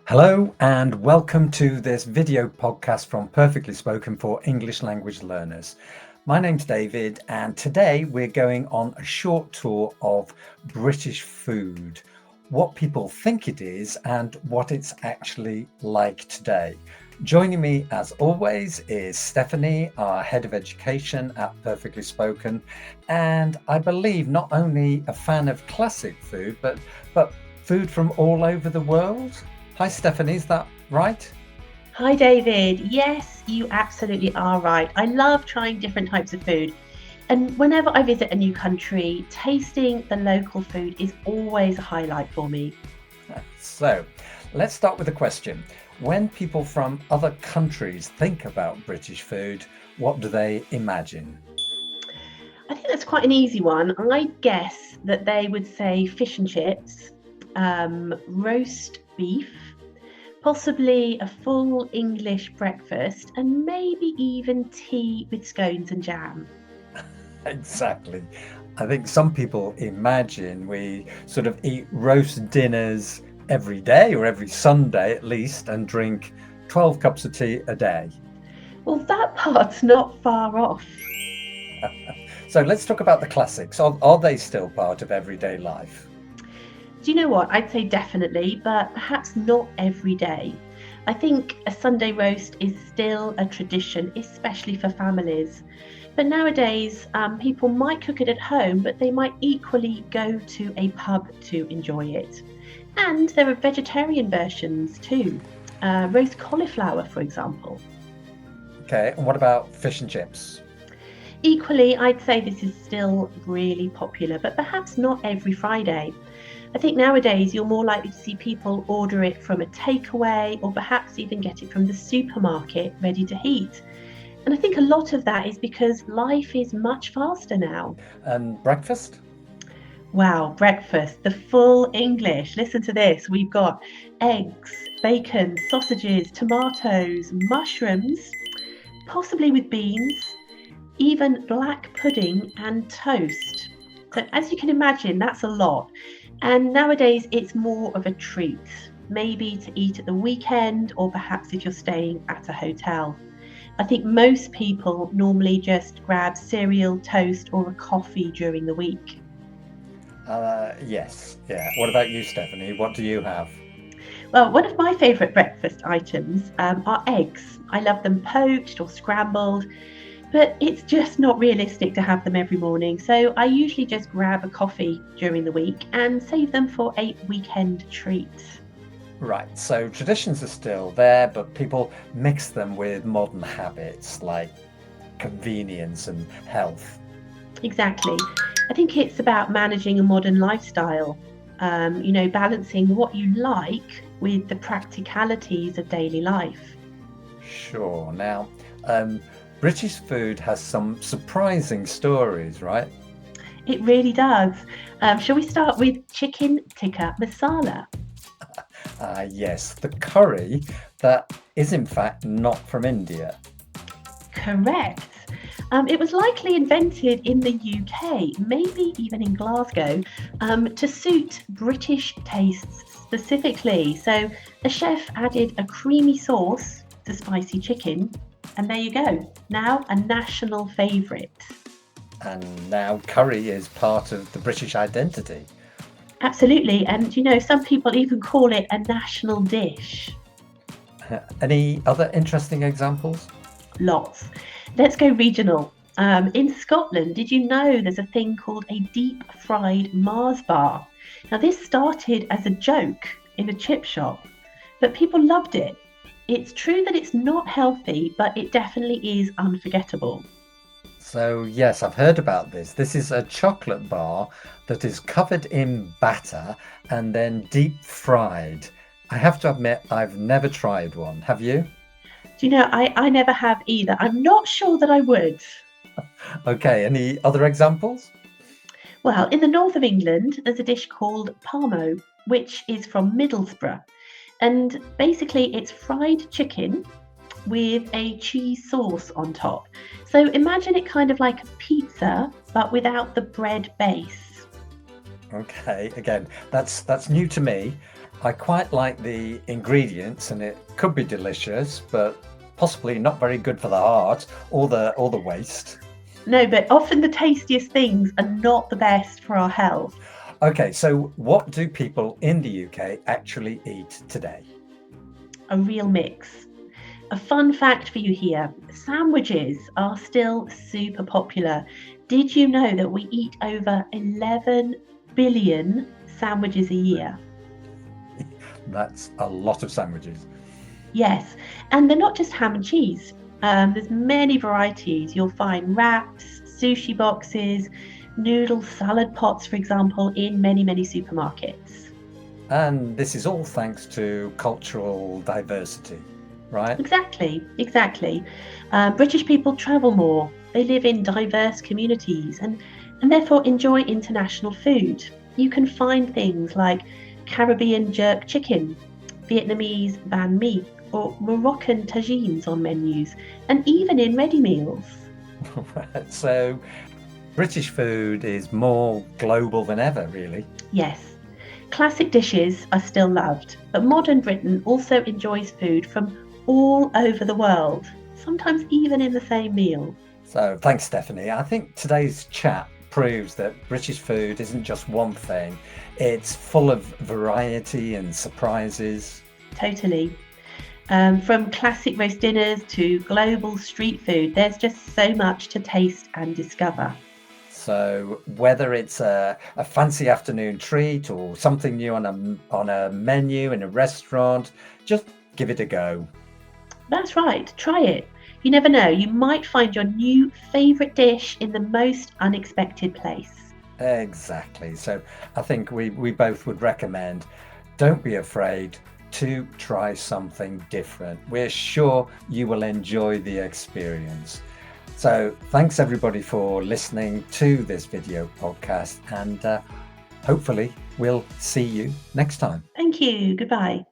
Hello and welcome to this video podcast from Perfectly Spoken for English language learners. My name's David and today we're going on a short tour of British food, what people think it is and what it's actually like today. Joining me as always is Stephanie, our Head of Education at Perfectly Spoken, and I believe not only a fan of classic food, but food from all over the world. Hi, Stephanie, is that right? Hi, David. Yes, you absolutely are right. I love trying different types of food. And whenever I visit a new country, tasting the local food is always a highlight for me. So, let's start with a question. When people from other countries think about British food, what do they imagine? I think that's quite an easy one. I guess that they would say fish and chips, roast beef, possibly a full English breakfast, and maybe even tea with scones and jam. Exactly. I think some people imagine we sort of eat roast dinners every day or every Sunday at least and drink 12 cups of tea a day. Well, that part's not far off. So let's talk about the classics. Are they still part of everyday life? Do you know what? I'd say definitely, but perhaps not every day. I think a Sunday roast is still a tradition, especially for families. But nowadays, people might cook it at home, but they might equally go to a pub to enjoy it. And there are vegetarian versions too. Roast cauliflower, for example. Okay, and what about fish and chips? Equally, I'd say this is still really popular, but perhaps not every Friday. I think nowadays you're more likely to see people order it from a takeaway or perhaps even get it from the supermarket ready to heat. And I think a lot of that is because life is much faster now. And breakfast? Wow, breakfast, the full English. Listen to this. We've got eggs, bacon, sausages, tomatoes, mushrooms, possibly with beans, even black pudding and toast. So, as you can imagine, that's a lot. And nowadays, it's more of a treat, maybe to eat at the weekend or perhaps if you're staying at a hotel. I think most people normally just grab cereal, toast, or a coffee during the week. Yes, yeah. What about you, Stephanie? What do you have? Well, one of my favourite breakfast items are eggs. I love them poached or scrambled, but it's just not realistic to have them every morning. So I usually just grab a coffee during the week and save them for a weekend treat. Right, so traditions are still there, but people mix them with modern habits like convenience and health. Exactly. I think it's about managing a modern lifestyle, balancing what you like with the practicalities of daily life. Sure. Now, British food has some surprising stories, right? It really does. Shall we start with chicken tikka masala? Yes, the curry that is in fact not from India. Correct. It was likely invented in the UK, maybe even in Glasgow, to suit British tastes specifically. So a chef added a creamy sauce to spicy chicken, and there you go. Now a national favourite. And now curry is part of the British identity. Absolutely, and some people even call it a national dish. Any other interesting examples? Lots. Let's go regional. In Scotland, did you know there's a thing called a deep fried Mars bar? Now, this started as a joke in a chip shop, but people loved it. It's true that it's not healthy, but it definitely is unforgettable. So, yes, I've heard about this. This is a chocolate bar that is covered in batter and then deep fried. I have to admit, I've never tried one. Have you? Do you know, I never have either. I'm not sure that I would. Okay, any other examples? Well, in the north of England, there's a dish called parmo, which is from Middlesbrough. And basically, it's fried chicken with a cheese sauce on top. So imagine it kind of like a pizza, but without the bread base. Okay, again, that's new to me. I quite like the ingredients and it could be delicious, but possibly not very good for the heart or the waste. No, but often the tastiest things are not the best for our health. Okay, so what do people in the UK actually eat today? A real mix. A fun fact for you here, sandwiches are still super popular. Did you know that we eat over 11 billion sandwiches a year? That's a lot of sandwiches. Yes, and they're not just ham and cheese. There's many varieties. You'll find wraps, sushi boxes, noodle salad pots, for example, in many, many supermarkets. And this is all thanks to cultural diversity, right? Exactly, exactly. British people travel more. They live in diverse communities and therefore enjoy international food. You can find things like Caribbean jerk chicken, Vietnamese banh mi, or Moroccan tagines on menus, and even in ready meals. So British food is more global than ever, really. Yes, classic dishes are still loved, but modern Britain also enjoys food from all over the world, sometimes even in the same meal. So thanks, Stephanie. I think today's chat proves that British food isn't just one thing, it's full of variety and surprises. Totally. From classic roast dinners to global street food, there's just so much to taste and discover. So whether it's a fancy afternoon treat or something new on a menu in a restaurant, just give it a go. That's right, try it. You never know, you might find your new favourite dish in the most unexpected place. Exactly. So I think we both would recommend don't be afraid to try something different. We're sure you will enjoy the experience. So thanks everybody for listening to this video podcast and hopefully we'll see you next time. Thank you, goodbye.